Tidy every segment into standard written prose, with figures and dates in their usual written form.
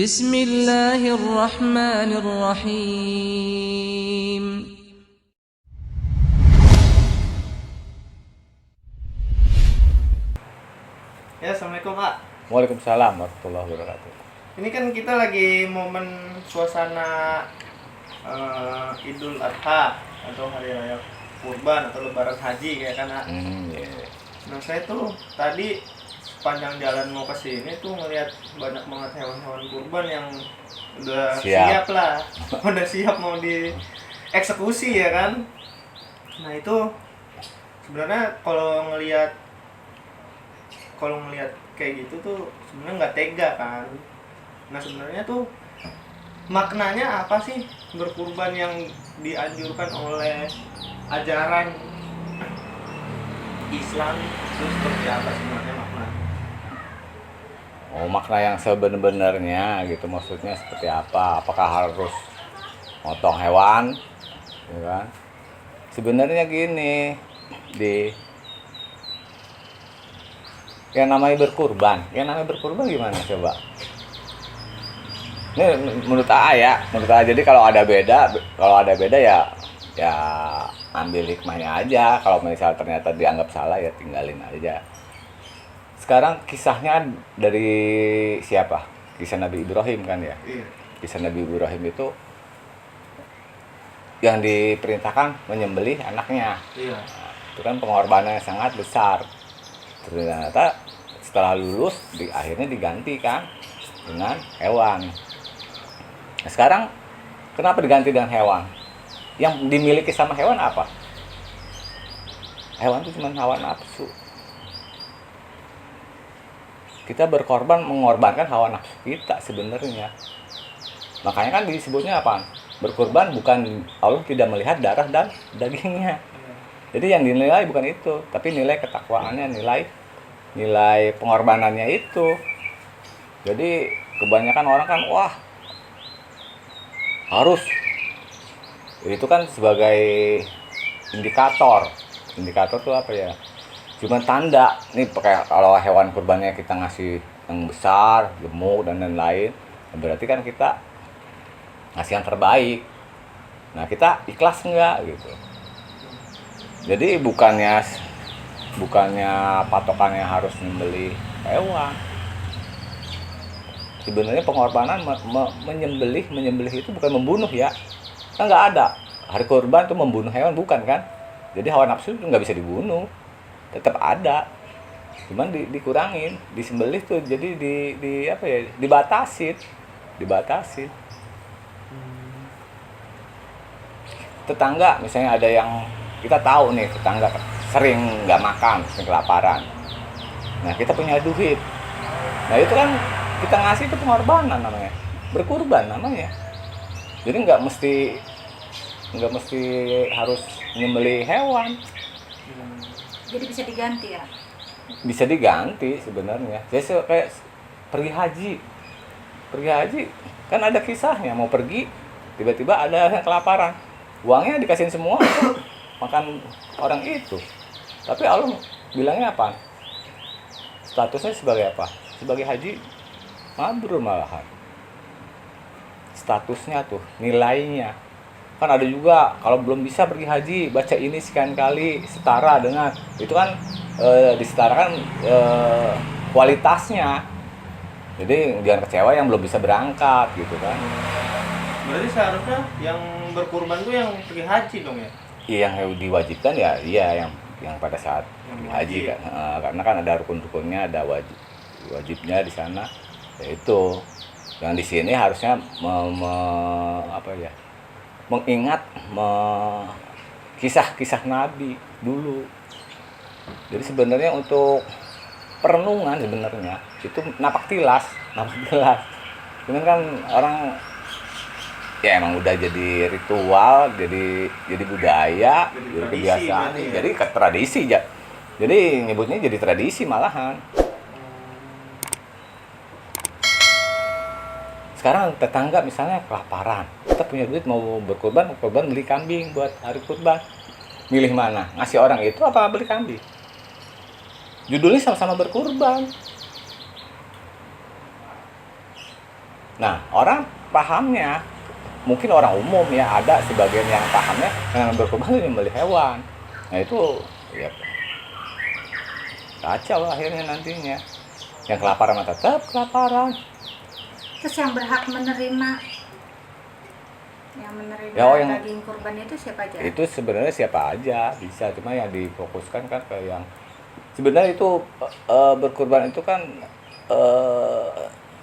Bismillahirrahmanirrahim. Ya, Assalamualaikum Pak. Waalaikumsalam warahmatullahi wabarakatuh. Ini kan kita lagi momen suasana Idul Adha atau Hari Raya Kurban atau Lebaran Haji kayak kan. Iya. Nah saya tuh tadi sepanjang jalan mau ke sini tuh ngelihat banyak banget hewan-hewan kurban yang udah siap lah, udah siap mau dieksekusi ya kan. Nah itu sebenarnya kalau ngelihat kayak gitu tuh sebenarnya nggak tega kan. Nah sebenarnya tuh maknanya apa sih berkurban yang dianjurkan oleh ajaran Islam itu seperti apa sebenarnya makna? Oh, makna yang sebenarnya gitu maksudnya seperti apa? Apakah harus motong hewan? Ya kan? Sebenarnya gini, yang namanya berkurban gimana coba? Ini menurut A jadi kalau ada beda ya ambil hikmahnya aja. Kalau misalnya ternyata dianggap salah ya tinggalin aja. Sekarang kisahnya dari siapa? Kisah Nabi Ibrahim kan ya? Iya. Kisah Nabi Ibrahim itu yang diperintahkan menyembelih anaknya. Iya. Itu kan pengorbanan yang sangat besar. Ternyata setelah lulus akhirnya diganti kan dengan hewan. Nah, sekarang kenapa diganti dengan hewan? Yang dimiliki sama hewan apa? Hewan itu cuma hawa nafsu. Kita berkorban mengorbankan hawa nafsu kita sebenarnya. Makanya kan disebutnya apa? Berkorban bukan Allah tidak melihat darah dan dagingnya. Jadi yang dinilai bukan itu, tapi nilai ketakwaannya, nilai pengorbanannya itu. Jadi kebanyakan orang kan wah harus itu kan sebagai indikator tuh apa ya? Cuma tanda nih kayak kalau hewan kurbannya kita ngasih yang besar, gemuk dan lain-lain, berarti kan kita ngasih yang terbaik. Nah kita ikhlas enggak gitu. Jadi bukannya patokannya harus membeli hewan. Sebenarnya pengorbanan menyembelih itu bukan membunuh ya. Kan nggak ada hari kurban tuh membunuh hewan bukan kan? Jadi hawa nafsu itu nggak bisa dibunuh. Tetap ada, cuman dikurangin, disembelih tuh jadi dibatasin. Tetangga misalnya ada yang kita tahu nih tetangga sering nggak makan, sering kelaparan. Nah kita punya duit, nah itu kan kita ngasih itu pengorbanan namanya, berkurban namanya. Jadi nggak mesti harus nyembelih hewan. Jadi bisa diganti ya? Bisa diganti sebenarnya. Jadi kayak pergi haji kan ada kisahnya, mau pergi tiba-tiba ada yang kelaparan, uangnya dikasihin semua makan orang itu. Tapi Allah bilangnya apa? Statusnya sebagai apa? Sebagai haji mabrur malahan. Statusnya tuh, nilainya. Kan ada juga kalau belum bisa pergi haji baca ini sekian kali setara dengan itu kan disetarakan kualitasnya. Jadi jangan kecewa yang belum bisa berangkat gitu kan. Berarti seharusnya yang berkurban tuh yang pergi haji dong ya? Iya, yang diwajibkan ya yang pada saat Yang pergi haji kan. Karena kan ada rukun-rukunnya, ada wajibnya di sana. Yaitu yang di sini harusnya mengingat kisah-kisah Nabi dulu. Jadi sebenarnya untuk perenungan sebenarnya itu napak tilas. Cuman kan orang ya emang udah jadi ritual, jadi budaya, jadi kebiasaan, jadi ke tradisi ya. Jadi nyebutnya jadi tradisi malahan. Sekarang tetangga misalnya kelaparan, kita punya duit mau berkurban beli kambing buat hari kurban. Milih mana? Ngasih orang itu apa beli kambing? Judulnya sama-sama berkurban. Nah, orang pahamnya mungkin orang umum ya, ada sebagian yang pahamnya dengan berkurban itu membeli hewan. Nah itu ya kacau akhirnya nantinya. Yang kelaparan mah tetap kelaparan. Terus yang berhak menerima Ya, yang daging kurban itu siapa aja? itu sebenarnya siapa aja bisa, cuma yang difokuskan kan ke yang sebenarnya itu berkurban itu kan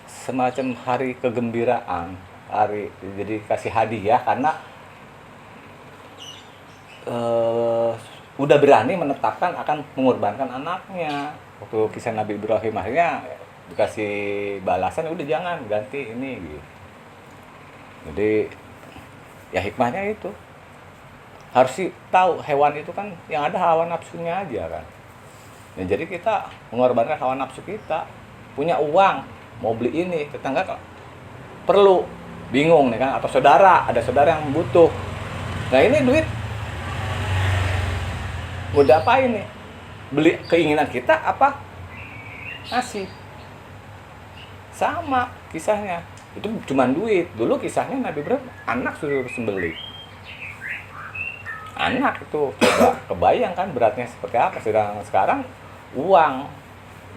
semacam hari kegembiraan, hari jadi kasih hadiah karena udah berani menetapkan akan mengorbankan anaknya. Waktu kisah Nabi Ibrahim akhirnya dikasih balasan, udah jangan ganti ini gitu. Jadi ya hikmahnya itu harus tahu hewan itu kan yang ada hawa nafsunya aja kan. Nah, jadi kita mengorbankan hawa nafsu kita, punya uang mau beli ini, tetangga perlu bingung nih kan, atau ada saudara yang butuh. Nah ini duit mau diapain nih? Beli keinginan kita apa? Ngasih. Sama kisahnya. Itu cuma duit. Dulu kisahnya Nabi Ibrahim anak suruh sembelih. Anak itu coba kebayang kan beratnya seperti apa. Sedang sekarang uang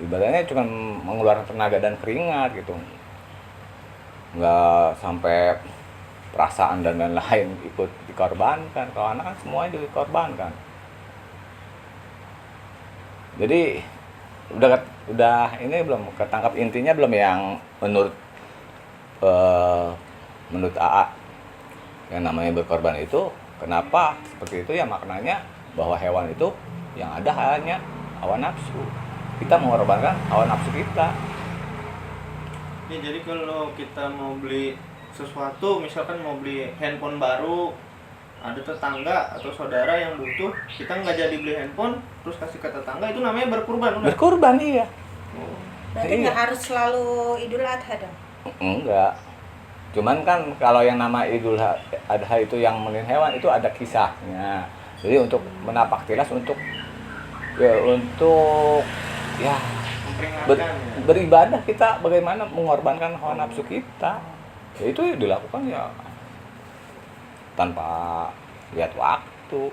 ibaratnya cuma mengeluarkan tenaga dan keringat gitu, nggak sampai perasaan dan lain-lain ikut dikorbankan. Kalau anak kan semuanya dikorbankan. Jadi udah ini belum ketangkap intinya belum yang menurut AA yang namanya berkorban itu kenapa seperti itu ya, maknanya bahwa hewan itu yang ada hanya hawa nafsu. Kita mengorbankan hawa nafsu kita. Ya, jadi kalau kita mau beli sesuatu, misalkan mau beli handphone baru, ada tetangga atau saudara yang butuh, kita nggak jadi beli handphone, terus kasih ke tetangga, itu namanya berkurban, udah? Berkurban, iya. Berarti nggak harus selalu Idul Adha dong? Enggak. Cuman kan kalau yang nama Idul Adha itu yang melin hewan itu ada kisahnya. Jadi untuk menapaktilas untuk ya beribadah kita bagaimana mengorbankan hawa nafsu kita. Ya, itu dilakukan ya tanpa lihat waktu.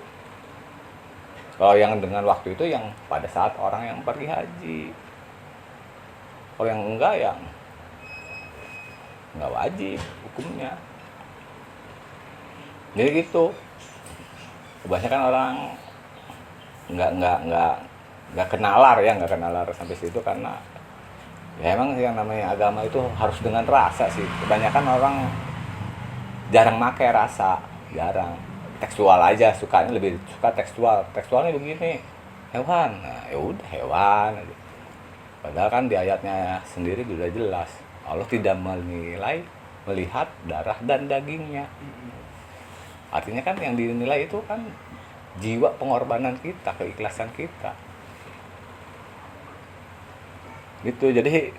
Kalau yang dengan waktu itu yang pada saat orang yang pergi haji. Kalau yang enggak ya nggak wajib hukumnya. Jadi gitu. Kebanyakan orang nggak kenalar sampai situ karena ya emang yang namanya agama itu harus dengan rasa sih. Kebanyakan orang jarang pakai rasa, jarang. Tekstual aja, sukanya lebih suka tekstual. Tekstualnya begini, hewan. Nah, ya udah hewan aja. Padahal kan di ayatnya sendiri sudah jelas, Allah tidak melihat darah dan dagingnya. Artinya kan yang dinilai itu kan jiwa pengorbanan kita, keikhlasan kita. Gitu. Jadi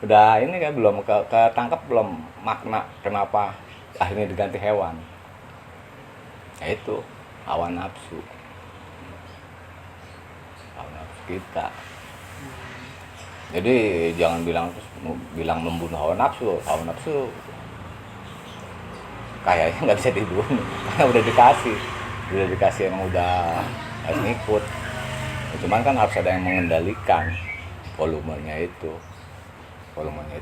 udah ini kan belum ketangkap belum makna kenapa akhirnya diganti hewan. Ya itu hawa nafsu. Hawa nafsu kita. Jadi jangan bilang membunuh hawa nafsu. Hawa nafsu kayaknya nggak bisa dibunuh karena udah dikasih emang udah harus ngikut. Cuman kan harus ada yang mengendalikan volumenya itu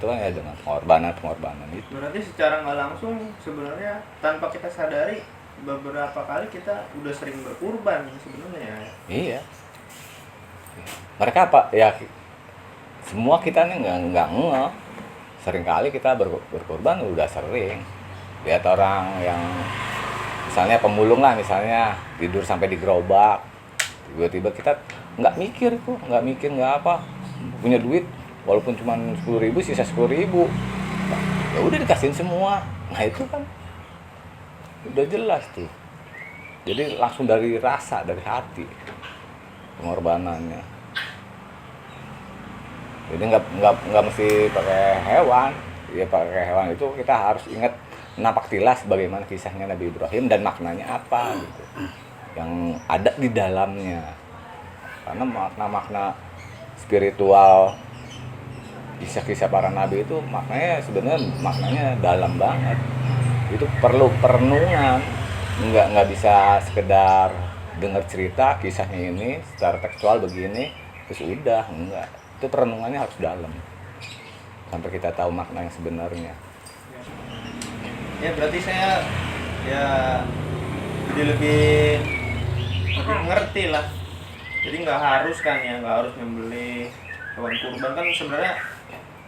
kan ya dengan pengorbanan itu. Berarti secara nggak langsung sebenarnya tanpa kita sadari beberapa kali kita udah sering berkurban sebenarnya. Iya. Mereka apa ya, semua kita nih nggak ngeh. Sering kali kita berkorban udah sering. Lihat orang yang misalnya pemulung lah, misalnya tidur sampai di gerobak, tiba-tiba kita nggak mikir nggak apa, punya duit walaupun cuma 10.000 sisa 10.000, ya udah dikasihin semua. Nah itu kan udah jelas tuh. Jadi langsung dari rasa, dari hati pengorbanannya. Jadi nggak mesti pakai hewan. Ya pakai hewan itu kita harus ingat napaktilas bagaimana kisahnya Nabi Ibrahim dan maknanya apa gitu, yang ada di dalamnya. Karena makna-makna spiritual kisah-kisah para nabi itu maknanya dalam banget. Itu perlu perenungan, nggak bisa sekedar dengar cerita kisahnya ini secara tekstual begini terus udah, enggak. Itu perenungannya harus dalam sampai kita tahu makna yang sebenarnya. Ya berarti saya ya jadi lebih ngerti lah. Jadi nggak harus kan ya, nggak harus nyembelih hewan kurban kan sebenarnya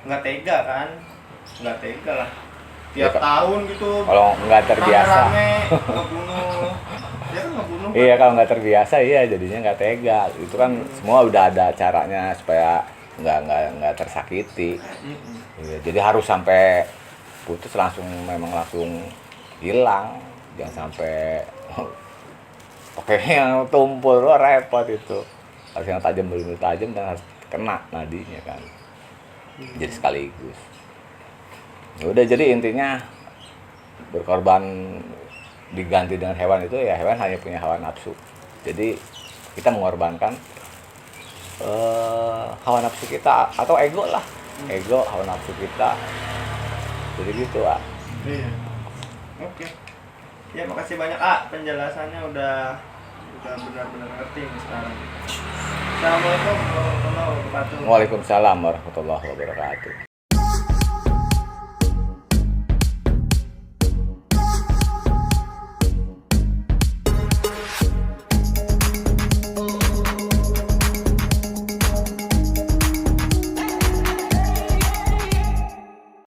nggak tega kan, nggak tega lah. Tiap tahun gitu. Kalau nggak terbiasa. Rame ngebunuh. Dia kan ngebunuh. Iya, kalau nggak terbiasa iya jadinya nggak tega. Itu kan semua udah ada caranya supaya nggak tersakiti. Iya, jadi harus sampai putus langsung hilang, jangan sampai pakai yang tumpul, wah repot itu. Harus yang tajam benar-benar tajam dan harus kena nadinya kan. Jadi sekaligus. Ya udah, jadi intinya berkorban diganti dengan hewan itu ya hewan hanya punya hawa nafsu. Jadi kita mengorbankan hawa nafsu kita atau ego lah, ego hawa nafsu kita. Jadi gitu, ah. Iya. Oke. Ya makasih banyak penjelasannya udah benar-benar ngerti nih sekarang. Assalamualaikum warahmatullahi wabarakatuh. Waalaikumsalam warahmatullahi wabarakatuh.